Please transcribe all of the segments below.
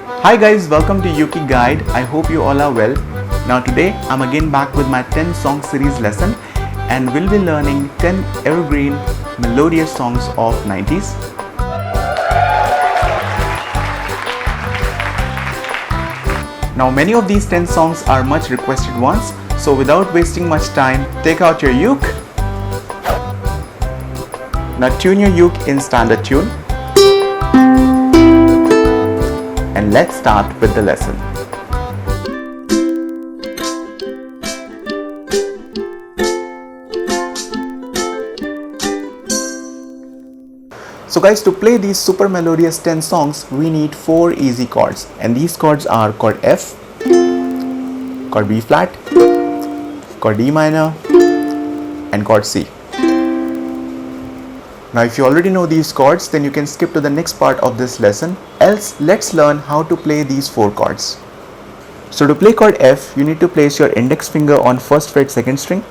Hi guys, welcome to ukeguide. I hope you all are well. Now today I'm again back with my 10 song series lesson and we'll be learning 10 evergreen melodious songs of 90s. Now many of these 10 songs are much requested ones, so without wasting much time, take out your uke. Now tune your uke in standard tune. And let's start with the lesson. So guys, to play these super melodious 10 songs, we need 4 easy chords, and these chords are chord F, chord B flat, chord D minor, and chord C. Now if you already know these chords, then you can skip to the next part of this lesson. Else, let's learn how to play these 4 chords. So to play chord F, you need to place your index finger on 1st fret 2nd string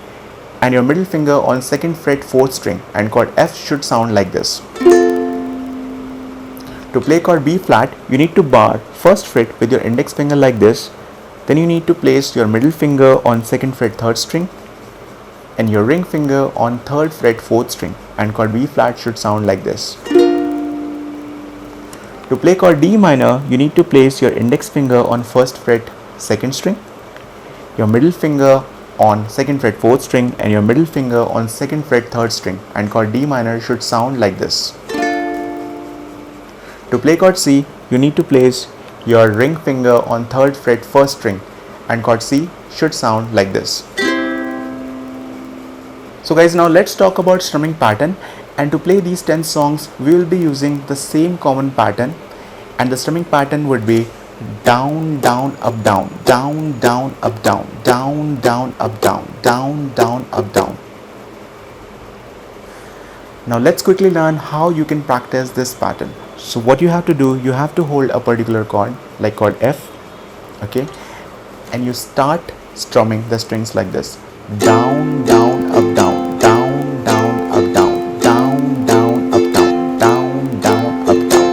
and your middle finger on 2nd fret 4th string, and chord F should sound like this. To play chord B flat, you need to bar 1st fret with your index finger like this. Then you need to place your middle finger on 2nd fret 3rd string and your ring finger on 3rd fret 4th string, and chord B flat should sound like this. To play chord D minor, you need to place your index finger on 1st fret 2nd string, your middle finger on 2nd fret 4th string and your middle finger on 2nd fret 3rd string, and chord D minor should sound like this. To play chord C, you need to place your ring finger on 3rd fret 1st string, and chord C should sound like this. So guys, now let's talk about strumming pattern, and to play these 10 songs we will be using the same common pattern, and the strumming pattern would be down down up down, down down up down, down down up down, down down up down. Now let's quickly learn how you can practice this pattern. So what you have to do, you have to hold a particular chord like chord F, okay, and you start strumming the strings like this: down down up down, down down up down, down down up down, down down up down.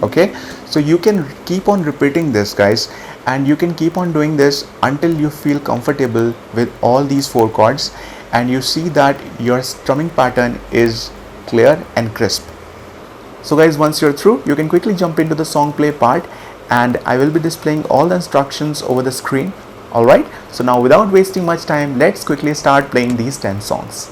Okay, so you can keep on repeating this guys, and you can keep on doing this until you feel comfortable with all these 4 chords and you see that your strumming pattern is clear and crisp. So guys, once you're through, you can quickly jump into the song play part, and I will be displaying all the instructions over the screen. Alright, so now without wasting much time, let's quickly start playing these 10 songs.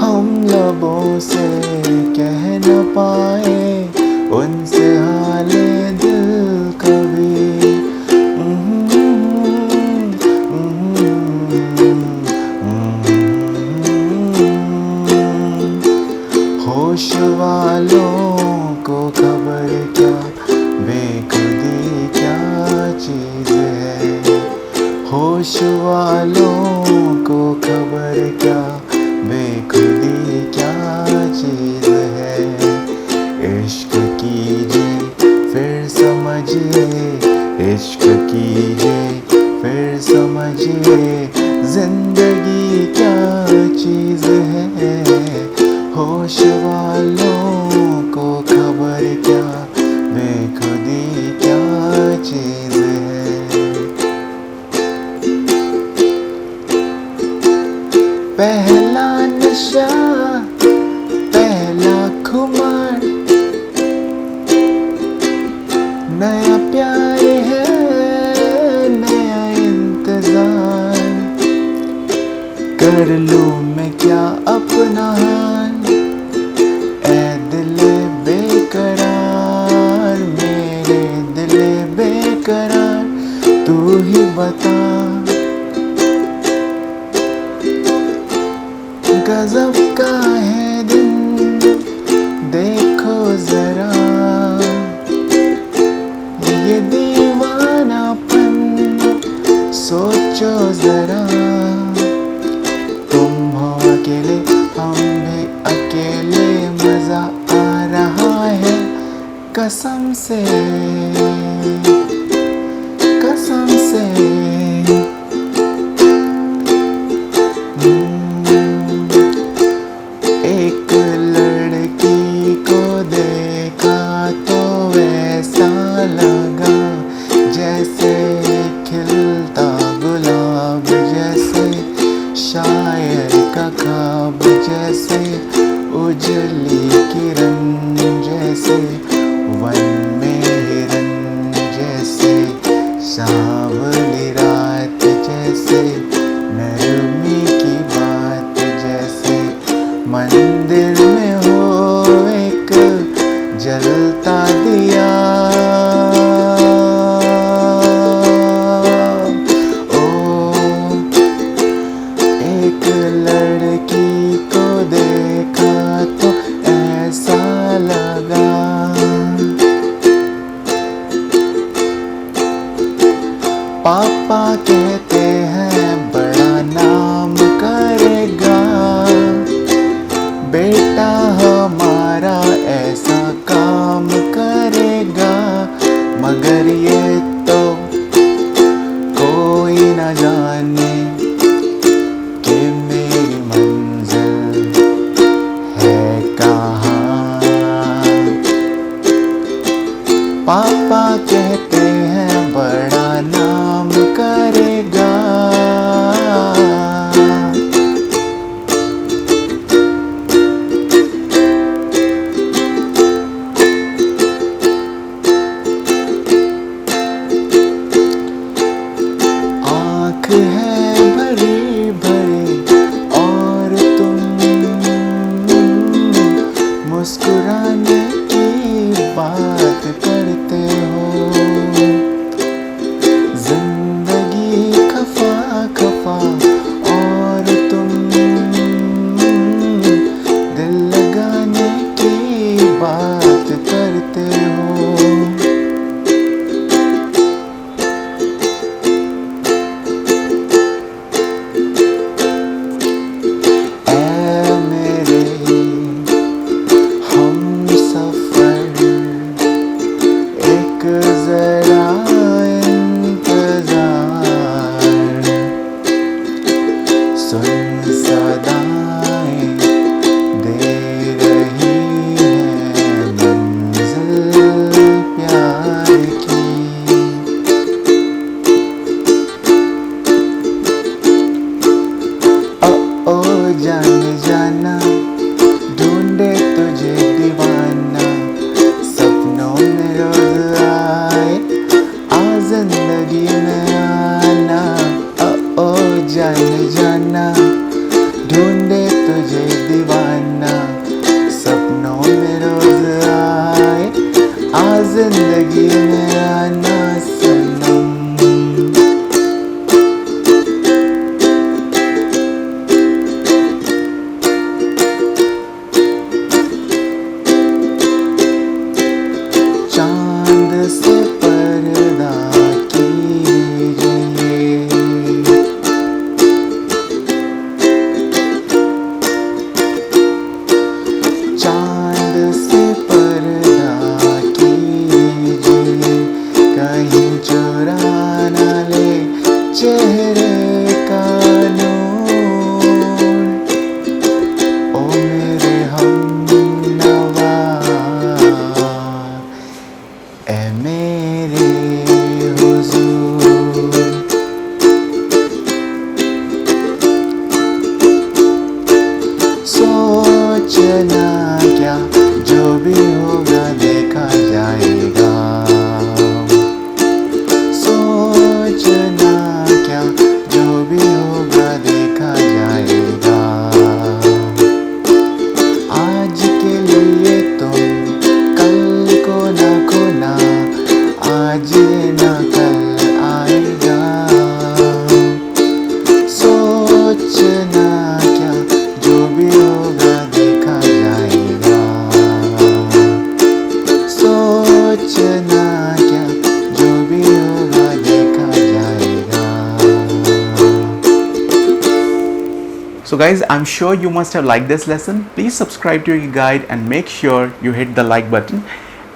हम लबों से कह न पाए उनसे हाले दिल कभी, होश वालों को खबर क्या बेखुदी क्या चीज़ है, होश वालों को खबर क्या बेखुदी क्या चीज़ है। इश्क कीजिए फिर समझिए, इश्क कीजिए फिर समझिए, जिंदगी क्या चीज़ है, होश वालों को खबर क्या बेखुदी क्या चीज़ है। पहला नशा पहला खुमार, नया प्यार है नया इंतजार, कर लूँ मैं क्या अपना हाल, ऐ दिले बेकरार, मेरे दिले बेकरार, तू ही बता। गजब का है दिन देखो जरा, ये दीवानापन सोचो जरा, तुम हो अकेले हम भी अकेले, मजा आ रहा है कसम से, कसम से। जैसे उजली किरण जैसे वन में हिरन जैसे सांवली रात जैसे नरमी की बात जैसे मंदिर में हो एक जलता दिया ओ एक लड़की को देखा तो ऐसा लगा पापा कहते हैं बड़ा नाम करेगा बेटा हमारा ऐसा काम करेगा मगर ये तो कोई न जाने कि मेरी मंजिल है कहाँ पापा कहते हैं बड़ा नाम करेगा आँख है भरी भरी और तुम मुस्कुराने की बात करते हो जिंदगी खफा खफा और तुम दिल लगाने की बात करते हो ऐ मेरे हमसफर एक जरा इंतजार सुन सदाएं दे रही है मंजिल प्यार की ओ जान जाना ढूंढे तुझे दीवाना सपनों में रोज आए आ जिंदगी में आना ओ जान जाना ढूंढे तुझे दीवाना सपनों में रोज आए आ जिंदगी में आना सनम चांद से पर्दा कीजिए चांद से पर्दा कीजिए कहीं चुरा न ले चेहरे का नूर ओ मेरे हमनवा ऐ मेरे हुजूर सोचना क्या जो भी होगा देखा जाएगा सोचना क्या जो भी होगा देखा जाएगा आज के लिए तुम कल को ना खोना आज ये ना कल आएगा सोचना क्या जो भी होगा देखा जाएगा सोचना क्या जो भी होगा देखा जाएगा So guys, I'm sure you must have liked this lesson. Please subscribe to your guide and make sure you hit the like button.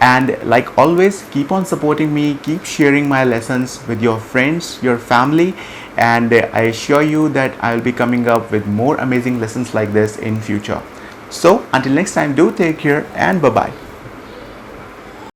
And like always, keep on supporting me, keep sharing my lessons with your friends, your family, and I assure you that I will be coming up with more amazing lessons like this in future. So until next time, do take care and bye bye.